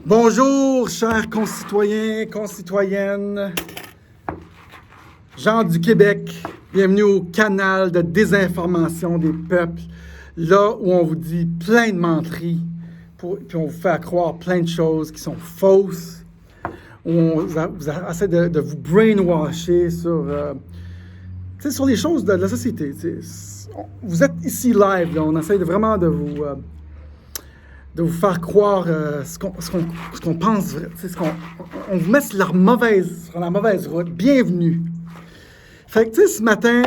Bonjour, chers concitoyens, concitoyennes, gens du Québec. Bienvenue au canal de désinformation des peuples, là où on vous dit plein de menteries, puis on vous fait croire plein de choses qui sont fausses, où on essaie de vous brainwasher sur les choses de la société. Vous êtes ici live, là, on essaie vraiment de vous faire croire ce qu'on pense, on vous met sur la mauvaise route. Bienvenue. Fait que, tu sais, ce matin,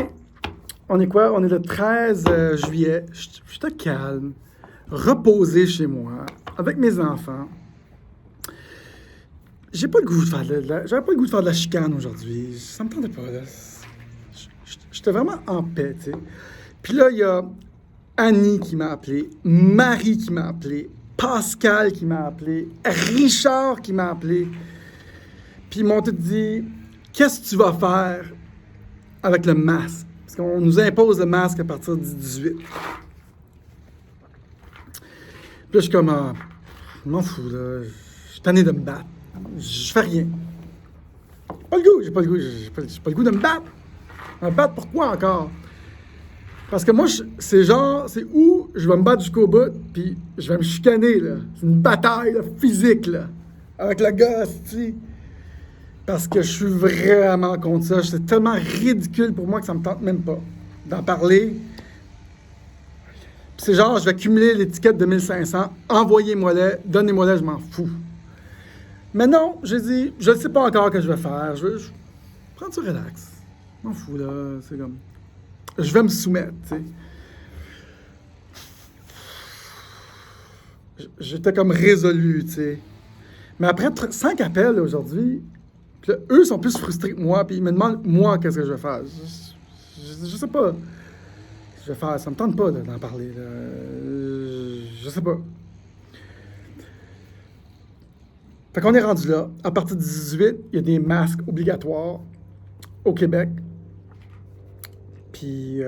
on est quoi? On est le 13 juillet. J'étais calme, reposé chez moi, avec mes enfants. J'avais pas le goût de faire de la chicane aujourd'hui. Ça me tentait pas, là. J'étais vraiment en paix, tu sais. Puis là, il y a Annie qui m'a appelé, Marie qui m'a appelé, Pascal qui m'a appelé, Richard qui m'a appelé. Puis ils m'ont tout dit, qu'est-ce que tu vas faire avec le masque? Parce qu'on nous impose le masque à partir du 18. Puis là, je suis comme, je m'en fous, là. Je suis tanné de me battre. Je fais rien. J'ai pas le goût de me battre. Me battre pourquoi encore? Parce que moi, c'est où je vais me battre jusqu'au bout, puis je vais me chicaner, là. C'est une bataille, là, physique, là, avec le gars, tu. Parce que je suis vraiment contre ça. C'est tellement ridicule pour moi que ça me tente même pas d'en parler. Puis c'est genre, je vais cumuler l'étiquette de 1500, envoyez-moi-les, donnez-moi-les, je m'en fous. Mais non, j'ai dit, je ne sais pas encore ce que je vais faire. Je prends ça relax. Je m'en fous, là. C'est comme... Je vais me soumettre, tu sais. J'étais comme résolu, tu sais. Mais après 5 appels aujourd'hui, puis là, eux sont plus frustrés que moi, puis ils me demandent, moi, qu'est-ce que je vais faire. Je sais pas. Je vais faire, ça me tente pas d'en parler, là. Je sais pas. Fait qu'on est rendu là. À partir du 18, il y a des masques obligatoires au Québec. Puis,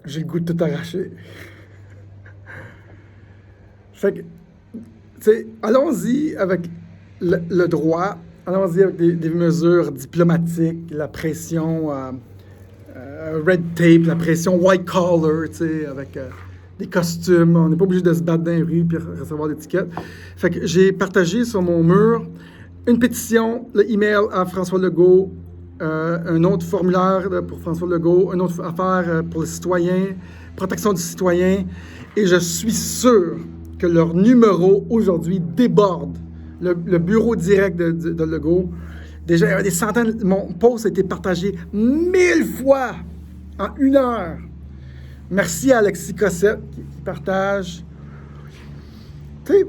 j'ai le goût de tout arracher. Fait que, tu sais, allons-y avec le droit, allons-y avec des mesures diplomatiques, la pression red tape, la pression white collar, tu sais, avec des costumes. On n'est pas obligé de se battre dans les rues et recevoir d'étiquettes. Fait que j'ai partagé sur mon mur une pétition, le email à François Legault, un autre formulaire pour François Legault, une autre affaire pour les citoyens, protection du citoyen. Et je suis sûr que leur numéro aujourd'hui déborde le bureau direct de Legault. Déjà, il y a des centaines. Mon post a été partagé 1000 fois en 1 heure. Merci à Alexis Cossette qui partage. Tu sais,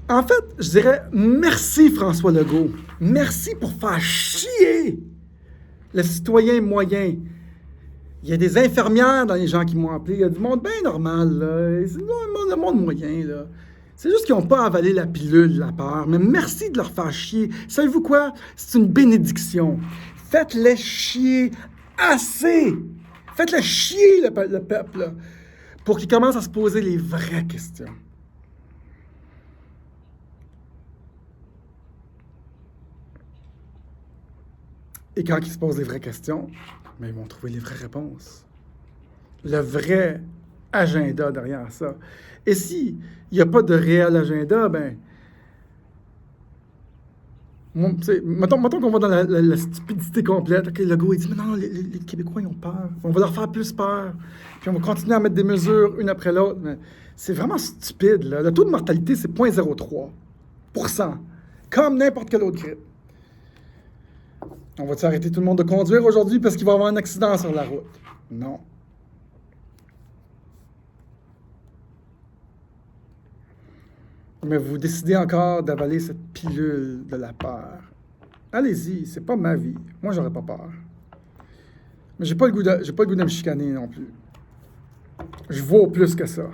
en fait, je dirais merci François Legault. Merci pour faire chier le citoyen moyen. Il y a des infirmières dans les gens qui m'ont appelé. Il y a du monde bien normal, là. C'est le monde moyen, là. C'est juste qu'ils n'ont pas avalé la pilule de la peur. Mais merci de leur faire chier. Savez-vous quoi? C'est une bénédiction. Faites-les chier assez. Faites-les chier, le peuple, là, pour qu'ils commencent à se poser les vraies questions. Et quand ils se posent les vraies questions, mais ils vont trouver les vraies réponses. Le vrai agenda derrière ça. Et s'il n'y a pas de réel agenda, ben... Mettons qu'on va dans la stupidité complète. Okay, le gars, il dit, mais non, les Québécois, ils ont peur. On va leur faire plus peur. Puis on va continuer à mettre des mesures une après l'autre. Mais c'est vraiment stupide, là. Le taux de mortalité, c'est 0,03%. Comme n'importe quel autre grippe. On va-tu arrêter tout le monde de conduire aujourd'hui parce qu'il va y avoir un accident sur la route? Non. Mais vous décidez encore d'avaler cette pilule de la peur. Allez-y, c'est pas ma vie. Moi, j'aurais pas peur. Mais j'ai pas le goût de me chicaner non plus. Je vaux plus que ça.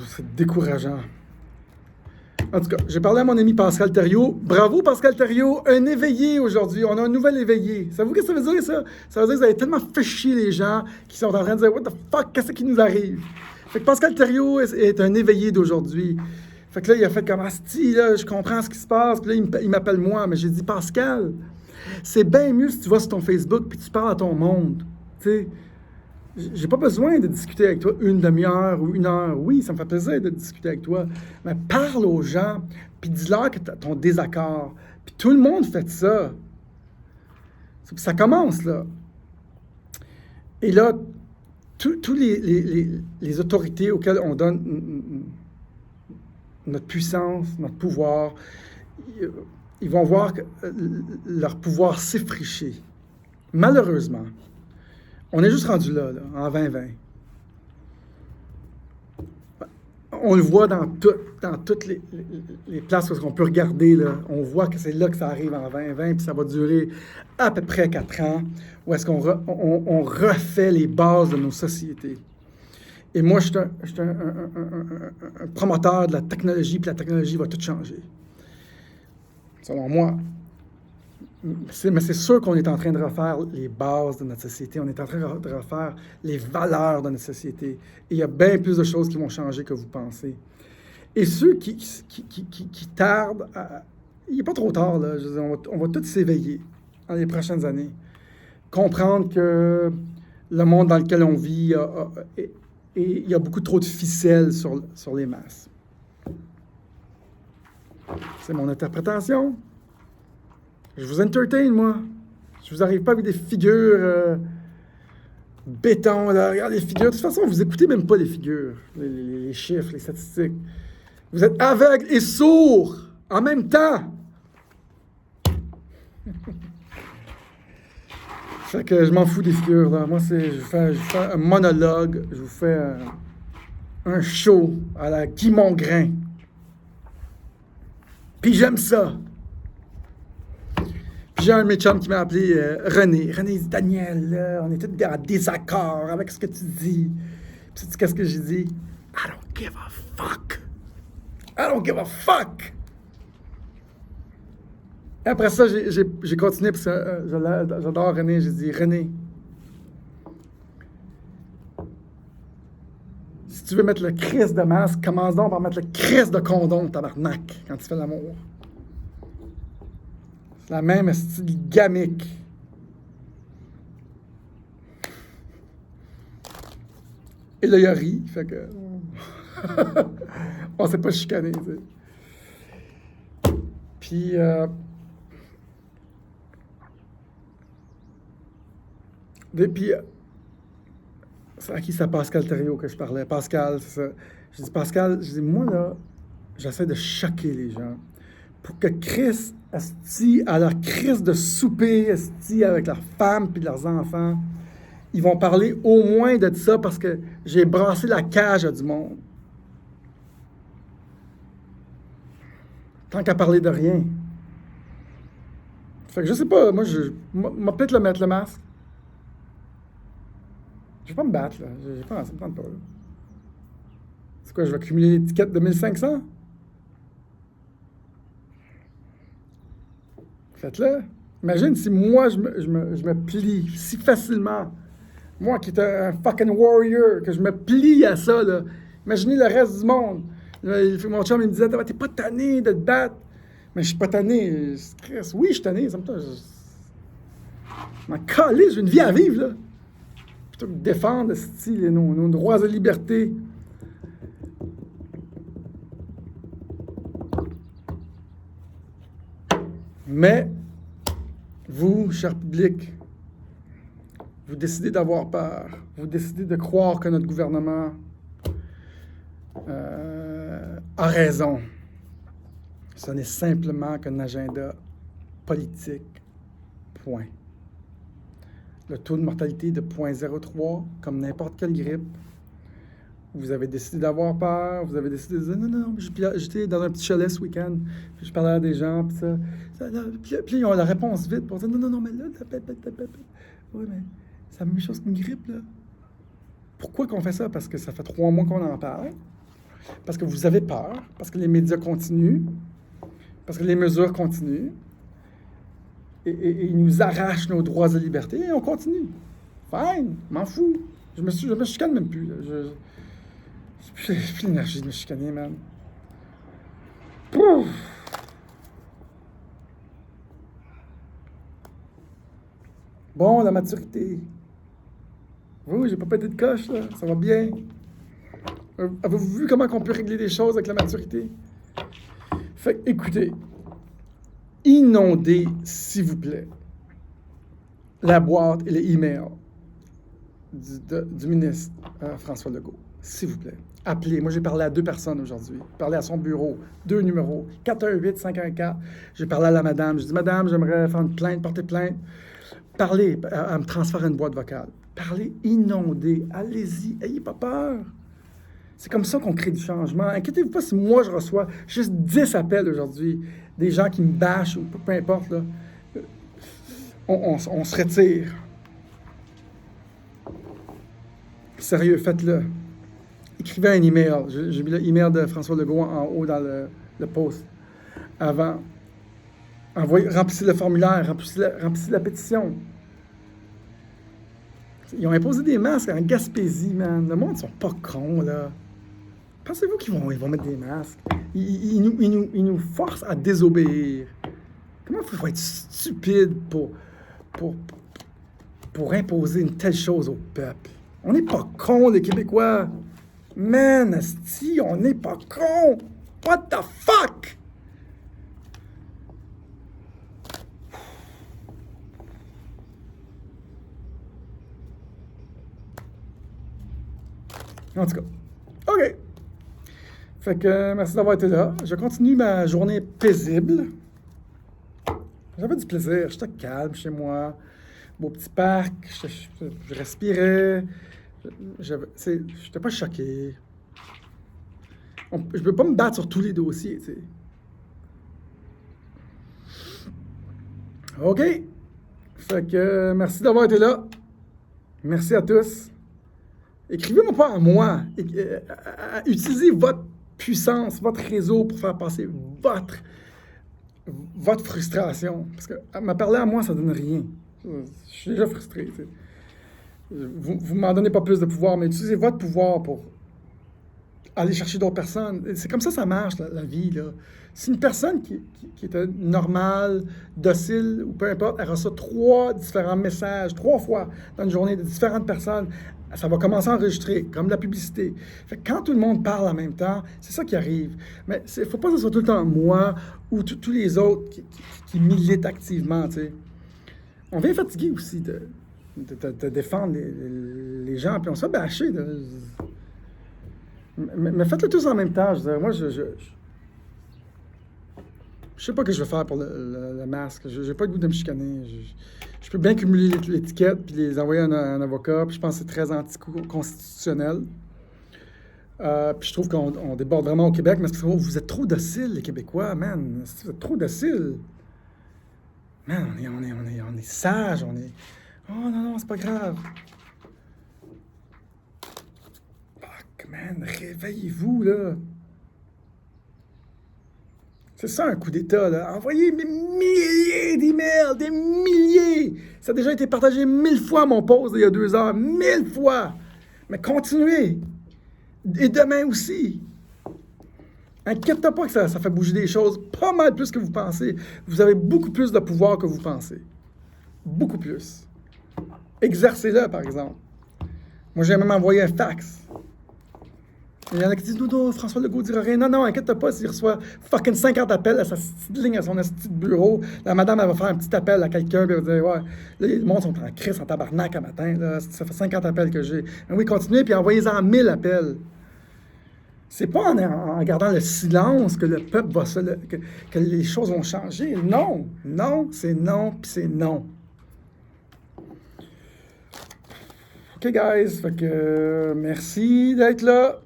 C'est décourageant. En tout cas, j'ai parlé à mon ami Pascal Thériault. Bravo, Pascal Thériault, un éveillé aujourd'hui. On a un nouvel éveillé. Savez-vous ce que ça veut dire, ça? Ça veut dire que vous avez tellement fait chier les gens qui sont en train de dire « What the fuck, qu'est-ce qui nous arrive? » Fait que Pascal Thériault est un éveillé d'aujourd'hui. Fait que là, il a fait comme « Asti, là, je comprends ce qui se passe. » Puis là, il m'appelle moi. Mais j'ai dit « Pascal, c'est bien mieux si tu vas sur ton Facebook puis tu parles à ton monde. » Tu sais, j'ai pas besoin de discuter avec toi une demi-heure ou une heure. Oui, ça me fait plaisir de discuter avec toi. Mais parle aux gens, puis dis-leur que tu as ton désaccord. Puis tout le monde fait ça. Ça commence, là. Et là, tous les autorités auxquelles on donne notre puissance, notre pouvoir, ils vont voir leur pouvoir s'effricher. Malheureusement. On est juste rendu là, en 2020. On le voit dans toutes les places où on peut regarder. Là, on voit que c'est là que ça arrive en 2020, puis ça va durer à peu près 4 ans, où est-ce qu'on on refait les bases de nos sociétés. Et moi, je suis un promoteur de la technologie, puis la technologie va tout changer. Selon moi. Mais c'est sûr qu'on est en train de refaire les bases de notre société. On est en train de refaire les valeurs de notre société. Et il y a bien plus de choses qui vont changer que vous pensez. Et ceux qui tardent, il n'est pas trop tard, là. Je veux dire, on va tous s'éveiller dans les prochaines années. Comprendre que le monde dans lequel on vit, il y a beaucoup trop de ficelles sur les masses. C'est mon interprétation. Je vous entertain, moi. Je vous arrive pas avec des figures béton, là. Regarde les figures. De toute façon, vous écoutez même pas les figures, les chiffres, les statistiques. Vous êtes aveugles et sourds en même temps. Fait que je m'en fous des figures, là. Moi, je fais un monologue. Je vous fais un show à la Guy Mongrain. Puis j'aime ça. Puis j'ai un de mes chums qui m'a appelé René. René, il dit « Daniel, là, on est tous en désaccord avec ce que tu dis. » Puis tu sais qu'est-ce que j'ai dit? « I don't give a fuck. I don't give a fuck. » Et après ça, j'ai continué parce que j'adore René. J'ai dit « René, si tu veux mettre le Christ de masque, commence donc par mettre le Christ de condom, tabarnak, quand tu fais l'amour. » C'est la même style gamique. Et là, il a ri, fait que... on s'est pas chicané, tu sais. Puis... Depuis... c'est à qui ça, Pascal Thériault, que je parlais? Pascal, c'est ça. Je dis, Pascal, je dis, moi, là, j'essaie de choquer les gens pour que Chris, esti, à leur crise de souper, esti, avec leurs femmes puis leurs enfants, ils vont parler au moins de ça parce que j'ai brassé la cage à du monde. Tant qu'à parler de rien. Fait que je sais pas, moi, moi peut-être le mettre le masque. Je vais pas me battre, là. J'ai pas, ça me tente pas, là. C'est quoi, je vais cumuler l'étiquette de 1500? Faites-le. Imagine si moi, je me plie si facilement. Moi qui est un fucking warrior, que je me plie à ça, là. Imaginez le reste du monde. Mon chum, il me disait, t'es pas tanné de te battre. Mais je suis pas tanné. Oui, je suis tanné. Ça me tente. Je m'en calisse, j'ai une vie à vivre, là. Plutôt que de défendre nos droits de liberté. Mais, vous, cher public, vous décidez d'avoir peur. Vous décidez de croire que notre gouvernement a raison. Ce n'est simplement qu'un agenda politique. Point. Le taux de mortalité de 0,03, comme n'importe quelle grippe. Vous avez décidé d'avoir peur, vous avez décidé de dire non, j'étais dans un petit chalet ce week-end, puis je parlais à des gens, puis ça puis ils ont la réponse vite pour dire non, mais là, oui, mais c'est la même chose qu'une grippe, là. Pourquoi qu'on fait ça? Parce que ça fait 3 mois qu'on en parle. parce que vous avez peur, parce que les médias continuent, parce que les mesures continuent, et ils nous arrachent nos droits de liberté, et on continue. Fine, m'en fous. Je me chicane même plus. Là. J'ai plus l'énergie de me chicaner, man. Pouf! Bon, la maturité. Oui, j'ai pas pété de coche, là. Ça va bien. Avez-vous vu comment on peut régler des choses avec la maturité? Fait que, écoutez, inondez, s'il vous plaît, la boîte et les emails du ministre François Legault. S'il vous plaît. Appelez. Moi, j'ai parlé à 2 personnes aujourd'hui. J'ai parlé à son bureau. 2 numéros. 418-514. J'ai parlé à la madame. J'ai dit, madame, j'aimerais faire une plainte, porter plainte. Parlez. Elle me transfère une boîte vocale. Parlez, inondez. Allez-y. Ayez pas peur. C'est comme ça qu'on crée du changement. Inquiétez-vous pas si moi, je reçois juste 10 appels aujourd'hui. Des gens qui me bâchent ou peu importe. Là. On se retire. Sérieux, faites-le. Écrivez un email. J'ai mis l'email de François Legault en haut dans le post. Avant. Remplissez le formulaire, remplissez la pétition. Ils ont imposé des masques en Gaspésie, man. Le monde, ils sont pas cons, là. Pensez-vous qu'ils vont mettre des masques? Ils nous forcent à désobéir. Comment il faut être stupide pour imposer une telle chose au peuple? On n'est pas cons, les Québécois. Man, asti, on n'est pas cons. What the fuck? En tout cas, OK. Fait que merci d'avoir été là. Je continue ma journée paisible. J'avais du plaisir. J'étais calme chez moi. Beau petit parc. Je respirais. Je n'étais pas choqué. Je ne peux pas me battre sur tous les dossiers, tu sais. OK. Fait que merci d'avoir été là. Merci à tous. Écrivez-moi pas à moi. Utilisez votre puissance, votre réseau pour faire passer votre frustration. Parce que me parler à moi, ça donne rien. Je suis déjà frustré, tu sais. Vous ne m'en donnez pas plus de pouvoir, mais utilisez votre pouvoir pour aller chercher d'autres personnes. C'est comme ça marche, la vie, là. Si une personne qui était normale, docile, ou peu importe, elle reçoit 3 différents messages, 3 fois dans une journée de différentes personnes, ça va commencer à enregistrer, comme la publicité. Fait que quand tout le monde parle en même temps, c'est ça qui arrive. Mais il ne faut pas que ce soit tout le temps moi ou tous les autres qui militent activement, tu sais. On vient fatigué aussi de défendre les gens, puis on se fait bâcher. Mais faites-le tous en même temps. Je veux dire, moi, je sais pas ce que je vais faire pour le masque. J'ai pas le goût de me chicaner. Je peux bien cumuler l'étiquette puis les envoyer à un avocat. Puis je pense que c'est très anticonstitutionnel. Puis je trouve qu'on déborde vraiment au Québec. Mais c'est parce que vous êtes trop dociles, les Québécois, man. Vous êtes trop dociles. Man, on est sages. Oh non, c'est pas grave. Fuck, man, réveillez-vous, là. C'est ça, un coup d'État, là. Envoyez des milliers d'emails, des milliers. Ça a déjà été partagé 1000 fois, mon post, il y a 2 heures. 1000 fois. Mais continuez. Et demain aussi. Inquiète-toi pas que ça fait bouger des choses pas mal plus que vous pensez. Vous avez beaucoup plus de pouvoir que vous pensez. Beaucoup plus. Exercez-le, par exemple. Moi, j'ai même envoyé un fax. Il y en a qui disent, non, François Legault dira rien. Non, inquiète-toi pas s'il reçoit fucking 50 appels à sa petite ligne, à son petit bureau. La madame, elle va faire un petit appel à quelqu'un, puis elle va dire, ouais, là, le monde sont en crise, en tabarnak à matin, là, ça fait 50 appels que j'ai. Mais oui, continuez, puis envoyez-en 1000 appels. C'est pas en gardant le silence que le peuple va que les choses vont changer. Non, c'est non, puis c'est non. OK, guys, fait que merci d'être là.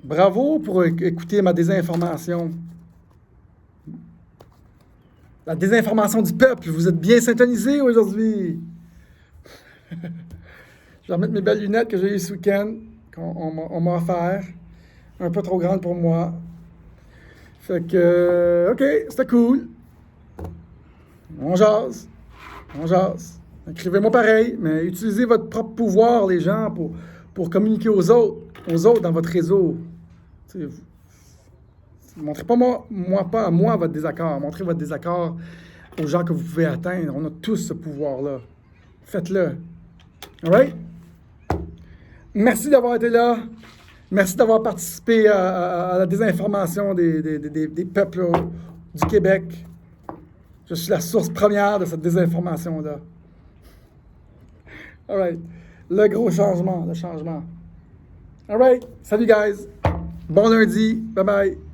Bravo pour écouter ma désinformation. La désinformation du peuple. Vous êtes bien syntonisés aujourd'hui. Je vais remettre mes belles lunettes que j'ai eues ce week-end, qu'on m'a offert. un peu trop grande pour moi. Fait que, OK, c'était cool. On jase. On jase. Écrivez-moi pareil, mais utilisez votre propre pouvoir, les gens, pour communiquer aux autres dans votre réseau. Tu sais, montrez pas pas à moi votre désaccord. Montrez votre désaccord aux gens que vous pouvez atteindre. On a tous ce pouvoir-là. Faites-le. All right? Merci d'avoir été là. Merci d'avoir participé à la désinformation des peuples du Québec. Je suis la source première de cette désinformation-là. All right. Le gros changement, le changement. All right. Salut, guys. Bon lundi. Bye-bye.